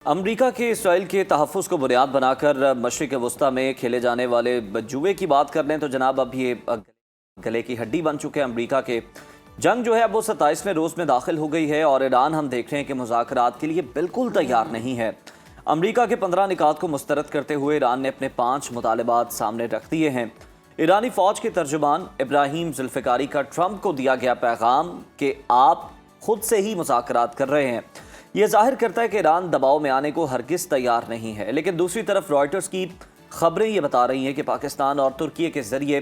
अमरीका के इसराइल के तहफ़्फ़ुज़ को बुनियाद बनाकर मशरिक़ वस्ता में खेले जाने वाले जुए की बात कर लें तो जनाब अब ये गले की हड्डी बन चुके हैं अमरीका के। जंग जो है अब वो 27वें रोज़ में दाखिल हो गई है और ईरान हम देख रहे हैं कि मुज़ाकरात के लिए बिल्कुल तैयार नहीं है। अमरीका के 15 निकात को मुस्तरद करते हुए ईरान ने अपने 5 मुतालबात सामने रख दिए हैं। ईरानी फ़ौज के तर्जुमान इब्राहिम जुल्फ़िकारी का ट्रंप को दिया गया पैगाम कि आप खुद से ही मुज़ाकरात कर रहे हैं, यह जाहिर करता है कि ईरान दबाव में आने को हरगिज़ तैयार नहीं है। लेकिन दूसरी तरफ रॉयटर्स की खबरें ये बता रही हैं कि पाकिस्तान और तुर्की के जरिए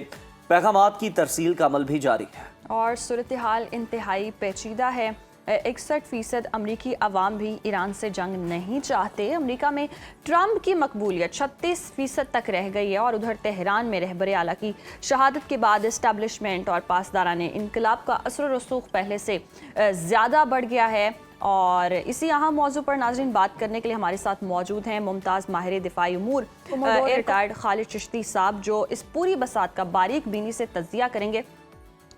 पैगामात की तरसील का अमल भी जारी है और सूरत हाल इंतहाई पेचीदा है। 61% अमरीकी अवाम भी ईरान से जंग नहीं चाहते। अमरीका में ट्रंप की मकबूलियत 36% तक रह गई है और उधर तेहरान में रहबर आला की शहादत के बाद इस्टेब्लिशमेंट और पासदारान इनकलाब का असर रसूख पहले से ज़्यादा बढ़ गया है। और इसी अहम मौजू पर नाज़रीन बात करने के लिए हमारे साथ मौजूद हैं मुमताज़ माहिर दिफाई उमूर रिटायर्ड खालिद चिश्ती साहब, जो इस पूरी बसात का बारीक बीनी से तज्जिया करेंगे।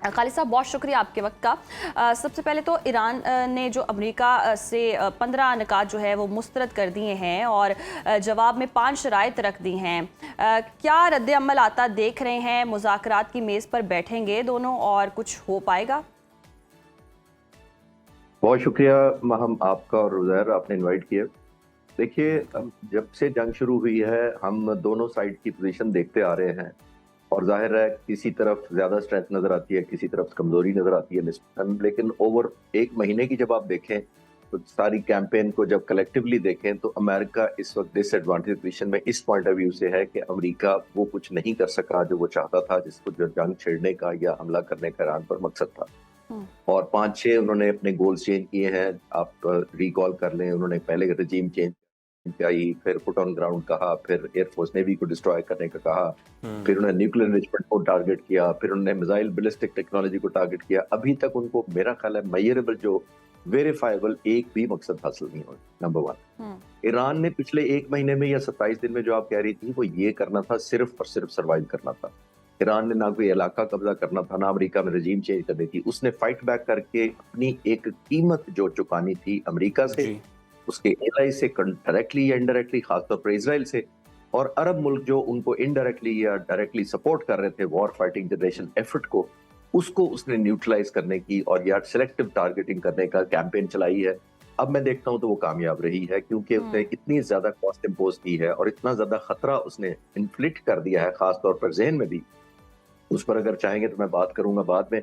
खालिद साहब, बहुत शुक्रिया आपके वक्त का। सबसे पहले तो ईरान ने जो अमेरिका से 15 निकात जो है वो मुस्तरद कर दिए हैं और जवाब में 5 शराइत रख दी हैं। क्या रद्द अमल आता देख रहे हैं? मुज़ाकरात की मेज़ पर बैठेंगे दोनों और कुछ हो पाएगा? बहुत शुक्रिया महम आपका और रुज़ैर, आपने इनवाइट किया। देखिए, जब से जंग शुरू हुई है हम दोनों साइड की पोजीशन देखते आ रहे हैं और जाहिर है किसी तरफ ज़्यादा स्ट्रेंथ नज़र आती है, किसी तरफ कमज़ोरी नज़र आती है निस्बतन। लेकिन ओवर एक महीने की जब आप देखें तो सारी कैंपेन को जब कलेक्टिवली देखें तो अमेरिका इस वक्त डिसएडवांटेज पोजीशन में इस पॉइंट ऑफ व्यू से है कि अमेरिका वो कुछ नहीं कर सका जो वो चाहता था, जिसको जो जंग छेड़ने का या हमला करने का ईरान पर मकसद था। और 5-6 उन्होंने अपने गोल्स चेंज किए हैं। आप रिकॉल कर लें, उन्होंने पहले रजीम चेंज किया, फिर फुट ऑन ग्राउंड कहा, फिर एयरफोर्स नेवी को डिस्ट्रॉय करने का कहा, फिर उन्होंने न्यूक्लियर एनरिचमेंट को टारगेट किया, फिर उन्होंने मिसाइल बैलिस्टिक टेक्नोलॉजी को टारगेट किया। अभी तक उनको मेरा ख्याल है मेजरेबल जो वेरीफाइबल एक भी मकसद हासिल नहीं हुआ। नंबर 1, ईरान ने पिछले 1 महीने में या 27 दिन में जो आप कह रही थी वो ये करना था, सिर्फ और सिर्फ सर्वाइव करना था। ईरान ने ना कोई इलाका कब्जा करना था, ना अमेरिका में रजीम चेंज करनी थी। उसने फाइट बैक करके अपनी एक कीमत जो चुकानी थी अमेरिका से, उसके एलाई से डायरेक्टली या इनडायरेक्टली, खासतौर पर इजराइल से, और अरब मुल्क जो उनको इनडायरेक्टली या डायरेक्टली सपोर्ट कर रहे थे वॉर फाइटिंग जनरेशन एफर्ट को, उसको उसने न्यूट्रलाइज करने की और या सिलेक्टिव टारगेटिंग करने का कैंपेन चलाई है। अब मैं देखता हूं तो वो कामयाब रही है क्योंकि उसने इतनी ज्यादा कॉस्ट इम्पोज की है और इतना ज्यादा खतरा उसने इन्फ्लिक्ट कर दिया है, खासतौर पर जहन में भी। उस पर अगर चाहेंगे तो मैं बात करूंगा बाद में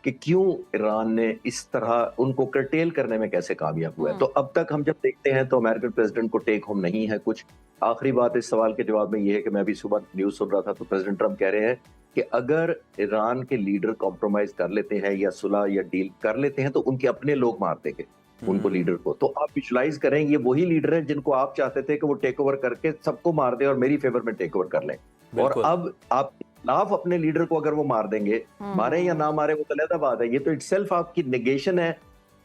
कि क्यों ईरान ने इस तरह उनको कर्टेल करने में कैसे कामयाब हुआ है। तो अब तक हम जब देखते हैं तो अमेरिकन प्रेसिडेंट को टेक होम नहीं है कुछ। आखिरी बात इस सवाल के जवाब में ये है कि मैं अभी सुबह न्यूज सुन रहा था तो प्रेसिडेंट ट्रंप कह रहे हैं कि अगर ईरान के लीडर कॉम्प्रोमाइज कर लेते हैं या सुलह या डील कर लेते हैं तो उनके अपने लोग मार देंगे उनको, लीडर को। तो आप विजुलाइज करें, ये वही लीडर है जिनको आप चाहते थे कि वो टेक ओवर करके सबको मार दे और मेरी फेवर में टेक ओवर कर लें। और अब आप खिलाफ अपने लीडर को अगर वो मार देंगे, मारे या ना मारे वो तो अलग बात है। ये तो इटसेल्फ आपकी नेगेशन है।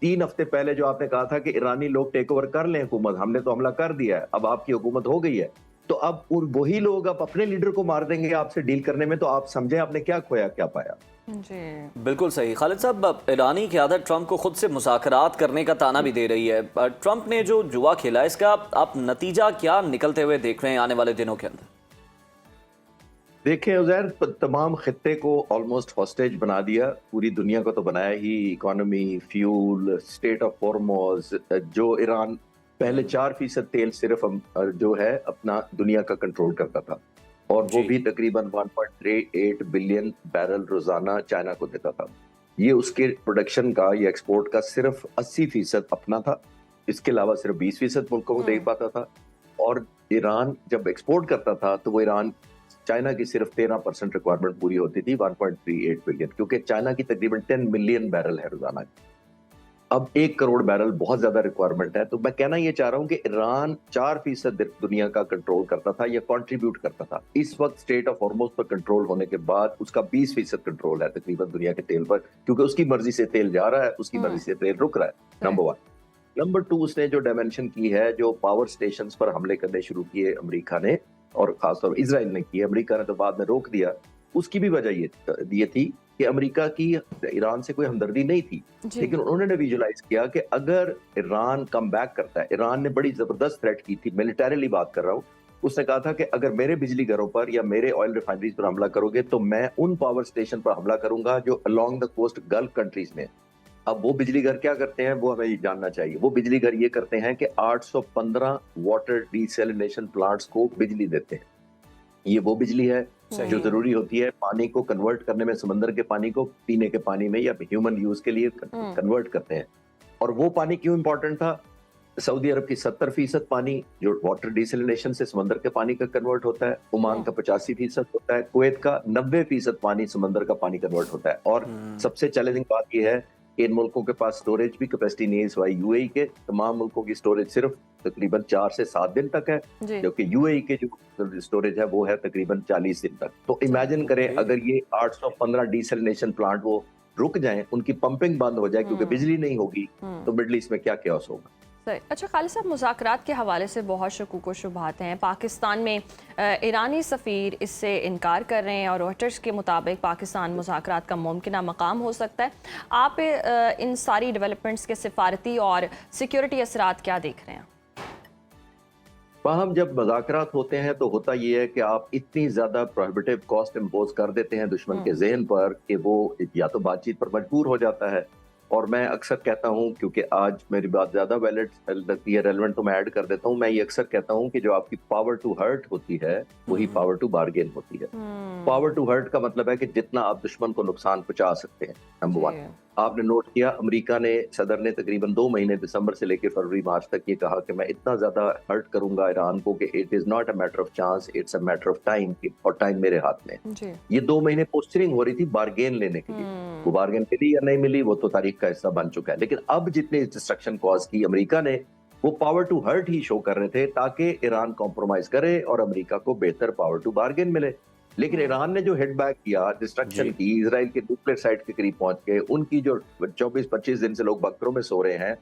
3 हफ्ते पहले जो आपने कहा था कि ईरानी लोग टेक ओवर कर लें हुकूमत, हमने तो हमला कर दिया है, अब आपकी हुकूमत हो गई है, तो अब वही लोग अब अपने लीडर को मार देंगे आपसे डील करने में। तो आप समझे आपने क्या खोया क्या पाया। जी बिल्कुल सही। खालिद साहब, ईरानी क़यादत ट्रंप को खुद से मुज़ाकरात करने का ताना भी दे रही है। ट्रंप ने जो जुआ खेला, इसका आप नतीजा क्या निकलते हुए देख रहे हैं आने वाले दिनों के अंदर? देखिए उज़ैर, तमाम खित्ते को ऑलमोस्ट हॉस्टेज बना दिया, पूरी दुनिया को तो बनाया ही। Economy, fuel, strait of Hormuz, जो ईरान पहले 4% तेल सिर्फ जो है अपना दुनिया का कंट्रोल करता था और वो भी तकरीबन 1.38 बिलियन बैरल रोजाना चाइना को देता था। ये उसके प्रोडक्शन का या एक्सपोर्ट का सिर्फ 80% अपना था, इसके अलावा सिर्फ 20% मुल्कों को दे पाता था। और ईरान जब एक्सपोर्ट करता था तो वो ईरान चाइना की सिर्फ 13% रिक्वायरमेंट पूरी होती थी, 1.38 बिलियन, क्योंकि चाइना की तकरीबन 10 मिलियन बैरल है रोजाना। अब 1 करोड़ बैरल बहुत ज्यादा रिक्वायरमेंट है। तो मैं कहना ये चाह रहा हूं कि ईरान 4% दुनिया का कंट्रोल करता था या कंट्रीब्यूट करता था। इस वक्त स्टेट ऑफ हॉर्मोज पर कंट्रोल होने के बाद उसका 20% कंट्रोल है तकरीबन दुनिया के तेल पर, क्योंकि उसकी मर्जी से तेल जा रहा है, उसकी मर्जी से तेल रुक रहा है। नंबर 1। नंबर 2, उसने जो डायमेंशन की है, जो पावर स्टेशंस पर हमले करने शुरू किए अमेरिका ने और खासतौर पर इजराइल ने किए, अमेरिका ने तो बाद में रोक दिया। उसकी भी वजह ये थी कि अमेरिका की ईरान से कोई हमदर्दी नहीं थी, जी। लेकिन उन्होंने विजुलाइज किया कि अगर ईरान कम बैक करता है, ईरान ने बड़ी जबरदस्त थ्रेट की थी, मिलिटरीली बात कर रहा हूँ। उसने कहा था कि अगर मेरे बिजली घरों पर या मेरे ऑयल रिफाइनरीज पर हमला करोगे तो मैं उन पावर स्टेशन पर हमला करूंगा जो along the coast Gulf countries में। अब वो बिजली घर क्या करते हैं वो हमें जानना चाहिए। वो बिजली घर ये करते हैं कि 815 वाटर डिसैलिनेशन प्लांट्स को बिजली देते हैं। ये वो बिजली है जो जरूरी होती है पानी को कन्वर्ट करने में, समंदर के पानी को पीने के पानी में या ह्यूमन यूज के लिए कन्वर्ट करते हैं। और वो पानी क्यों इंपॉर्टेंट था? सऊदी अरब की 70% पानी जो वाटर डिसैलिनेशन से समंदर के पानी का कन्वर्ट होता है, ओमान का 85% होता है, कुवैत का 90% पानी समंदर का पानी कन्वर्ट होता है। और सबसे चैलेंजिंग बात यह है कि इन मुल्कों के पास स्टोरेज भी कैपेसिटी नहीं है। सिवाय यूएई के तमाम मुल्कों की स्टोरेज सिर्फ तकरीबन 4 से 7 दिन तक है, जबकि यूएई के जो स्टोरेज है वो है तकरीबन 40 दिन तक। तो इमेजिन करें अगर ये 815 डिसैलिनेशन प्लांट वो रुक जाएं, उनकी पंपिंग बंद हो जाए क्योंकि बिजली नहीं होगी, तो मिडल ईस्ट में क्या कैओस होगा। सही। अच्छा खालिद साहब, मुज़ाकरात के हवाले से बहुत शकूक व शुबहात हैं। पाकिस्तान में ईरानी सफ़ीर इससे इनकार कर रहे हैं और रॉयटर्स के मुताबिक पाकिस्तान मुज़ाकरात का मुमकिन मकाम हो सकता है। आप इन सारी डेवलपमेंट्स के सिफारती और सिक्योरिटी असरात क्या देख रहे हैं? हम जब मुज़ाकरात होते हैं तो होता ये है कि आप इतनी ज्यादा प्रोहिबिटिव कॉस्ट इम्पोज कर देते हैं दुश्मन के ज़हन पर कि वो या तो बातचीत पर मजबूर हो जाता है। और मैं अक्सर कहता हूं, क्योंकि आज मेरी बात ज्यादा वैलिड लगती है, रेलेवेंट, तो मैं ऐड कर देता हूं। मैं ये अक्सर कहता हूं कि जो आपकी पावर टू हर्ट होती है वही पावर टू बार्गेन होती है। पावर टू हर्ट का मतलब है कि जितना आप दुश्मन को नुकसान पहुंचा सकते हैं। नंबर 1, आपने नोट किया अमेरिका ने, सदर ने तकरीबन 2 महीने दिसंबर से लेकर फरवरी मार्च तक ये कहा कि मैं इतना ज्यादा हर्ट करूंगा ईरान को कि it is not a matter of chance, it's a matter of time, और टाइम मेरे हाथ में। ये 2 महीने पोस्चरिंग हो रही थी बार्गेन लेने के लिए। वो बार्गेन मिली या नहीं मिली वो तो तारीख का हिस्सा बन चुका है। लेकिन अब जितने डिस्ट्रक्शन कॉज की अमेरिका ने, वो पावर टू हर्ट ही शो कर रहे थे ताकि ईरान कॉम्प्रोमाइज करे और अमेरिका को बेहतर पावर टू बार्गेन मिले। लेकिन ईरान ने जो हिट बैक किया, डिस्ट्रक्शन की, इजराइल के न्यूक्लियर साइट के करीब पहुंच के, उनकी जो 24-25 दिन से लोग बंकरों में सो रहे हैं,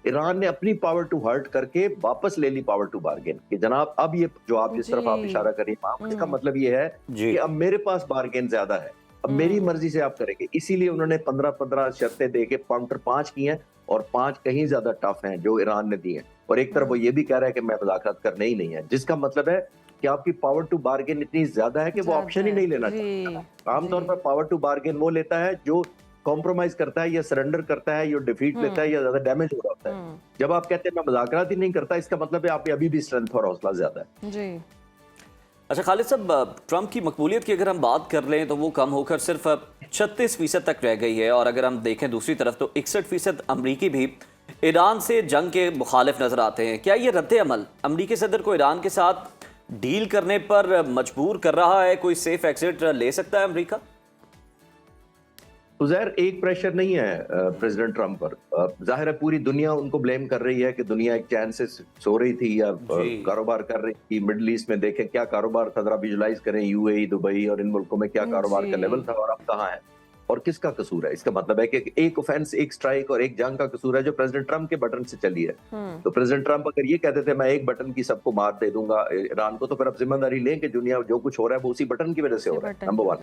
ईरान ने अपनी पावर टू हर्ट करके वापस ले ली पावर टू बार्गेन कि जनाब अब ये जो आप जिस तरफ आप इशारा कर रही हैं, इसका मतलब ये है कि अब मेरे पास बार्गेन ज्यादा है, अब मेरी मर्जी से आप करेंगे। इसीलिए उन्होंने 15-15 शर्तें देके काउंटर 5 की हैं, और 5 कहीं ज्यादा टफ हैं जो ईरान ने दी हैं। और एक तरफ वो ये भी कह रहा है कि मैं मुज़ाकरात करने ही नहीं है, जिसका मतलब है कि आपकी पावर टू बार्गेन इतनी ज्यादा है कि वो ऑप्शन ही नहीं लेना चाहता। आमतौर पर पावर टू बार्गेन वो लेता है जो कॉम्प्रोमाइज करता है या सरेंडर करता है या डिफीट लेता है या ज्यादा डैमेज हो रहा होता है। जब आप कहते हैं मैं मुज़ाकरात ही नहीं करता, इसका मतलब है आप अभी भी स्ट्रेंथ और हौसला ज्यादा है। जी। अच्छा खालिद साहब, ट्रंप की मकबूलियत की अगर हम बात कर लें तो वो कम होकर सिर्फ 36% तक रह गई है, और अगर हम देखें दूसरी तरफ तो 61% अमरीकी भी ईरान से जंग के मुखालिफ नजर आते हैं। क्या ये रद्द अमल अमरीकी सदर को ईरान के साथ डील करने पर मजबूर कर रहा है? कोई सेफ एग्जिट ले सकता है अमेरिका? उज़ैर, एक प्रेशर नहीं है प्रेसिडेंट ट्रंप पर। जाहिर है पूरी दुनिया उनको ब्लेम कर रही है कि दुनिया एक चैन से सो रही थी या कारोबार कर रही थी। मिडल ईस्ट में देखें क्या कारोबार था, जरा विजुलाइज करें, यूएई, दुबई और इन मुल्कों में क्या कारोबार का लेवल था और अब कहाँ है और किसका कसूर है। इसका मतलब है कि एक ऑफेंस, एक स्ट्राइक और एक जंग का कसूर है जो प्रेसिडेंट ट्रंप के बटन से चली है। तो प्रेसिडेंट ट्रंप अगर ये कहते थे मैं एक बटन की सबको मार दे दूंगा ईरान को, तो फिर अब जिम्मेदारी लें कि दुनिया जो कुछ हो रहा है वो उसी बटन की वजह से हो रहा है। नंबर 1।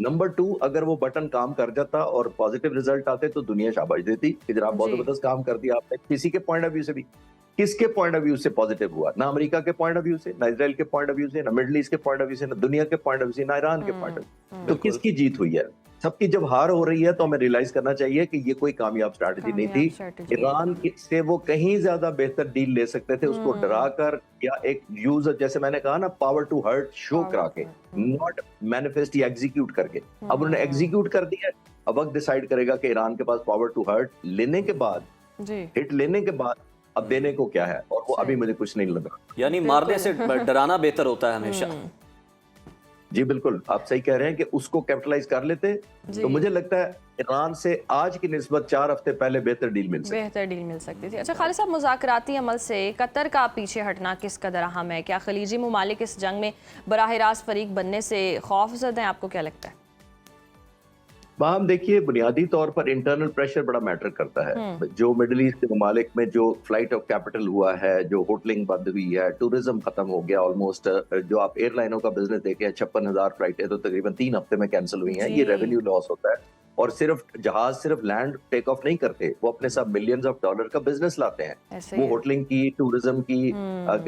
नंबर 2, अगर वो बटन काम कर जाता और पॉजिटिव रिजल्ट आते तो दुनिया शाबाश देती कि जनाब बहुत जबरदस्त काम कर दिया आपने। किसी के पॉइंट ऑफ व्यू से भी, किसके पॉइंट ऑफ व्यू से पॉजिटिव हुआ? ना अमेरिका के पॉइंट ऑफ व्यू से, ना इजराइल के पॉइंट ऑफ व्यू से, ना मिडिल ईस्ट के पॉइंट ऑफ व्यू से, ना दुनिया के पॉइंट ऑफ व्यू से, ना ईरान के पॉइंट ऑफ व्यू। तो किसकी जीत हुई है? सबकी जब हार हो रही है तो हमें रियलाइज करना चाहिए कि ये कोई कामयाब स्ट्रैटेजी नहीं थी। ईरान से वो कहीं ज्यादा बेहतर डील ले सकते थे, उसको डरा कर या एक यूजर, जैसे मैंने कहा ना, पावर टू हर्ट शो करा के, नॉट मैनिफेस्ट या एग्जीक्यूट करके। अब उन्होंने एग्जीक्यूट कर दिया, अब वक्त डिसाइड करेगा कि ईरान के पास पावर टू हर्ट लेने के बाद, हिट लेने के बाद अब देने को क्या है, और वो अभी मुझे कुछ नहीं लग रहा। यानी मारने से डराना बेहतर होता है हमेशा। जी बिल्कुल, आप सही कह रहे हैं कि उसको कैपिटलाइज कर लेते तो मुझे लगता है ईरान से आज की निस्बत 4 हफ्ते पहले बेहतर डील मिल सकती थी। अच्छा खालिद साहब, मुज़ाकराती अमल से कतर का पीछे हटना किस कदर अहम है? क्या खलीजी ममालिक इस जंग में बराह रास्त फरीक बनने से खौफजद हैं? आपको क्या लगता है? वहाँ हम देखिए बुनियादी तौर पर इंटरनल प्रेशर बड़ा मैटर करता है। जो मिडिल ईस्ट के ममालिक में जो फ्लाइट ऑफ कैपिटल हुआ है, जो होटलिंग बंद हुई है, टूरिज्म खत्म हो गया ऑलमोस्ट। जो आप एयरलाइनों का बिजनेस देखें, 56,000 फ्लाइटें तो तकरीबन 3 हफ्ते में कैंसिल हुई हैं। ये जी। रेवेन्यू लॉस होता है। और सिर्फ लैंड टेक ऑफ नहीं करते, वो अपने साथ मिलियंस ऑफ डॉलर का बिजनेस लाते हैं। ऐसे वो ही है। होटलिंग की, टूरिज्म की,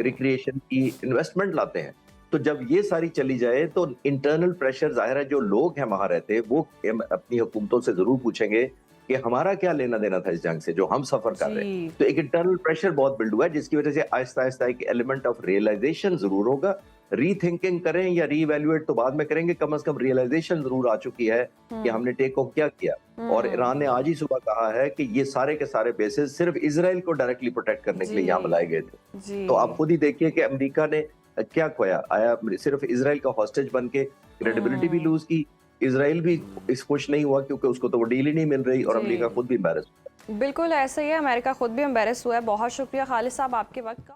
रिक्रिएशन की इन्वेस्टमेंट लाते हैं। तो जब ये सारी चली जाए तो इंटरनल प्रेशर, जाहिर है जो लोग हैं वहां रहते, वो अपनी हुकूमतों से जरूर पूछेंगे कि हमारा क्या लेना देना था इस जंग से जो हम सफर कर रहे हैं। जी। तो एक इंटरनल प्रेशर बहुत बिल्ड हुआ है, जिसकी वजह से आहिस्ता आहिस्ता एक एलिमेंट ऑफ रियलाइजेशन जरूर होगा। रीथिंकिंग करें या रीवैल्यूएट तो बाद में करेंगे, कम से कम रियलाइजेशन जरूर आ चुकी है कि हमने टेक ऑफ क्या किया। और ईरान ने आज ही सुबह कहा है कि ये सारे के सारे बेसिस सिर्फ इसराइल को डायरेक्टली प्रोटेक्ट करने के लिए यहाँ बनाए गए थे। जी। तो आप खुद ही देखिए कि अमेरिका ने क्या खोया, आया सिर्फ इसराइल का हॉस्टेज बन के, क्रेडिबिलिटी भी लूज की। इसराइल भी इस खुश नहीं हुआ क्योंकि उसको तो वो डील ही नहीं मिल रही, और जी। अमेरिका खुद भी एम्बैरेस। बिल्कुल ऐसा ही है, अमेरिका खुद भी एम्बेरस हुआ है। बहुत शुक्रिया खालिद साहब आपके वक्त का।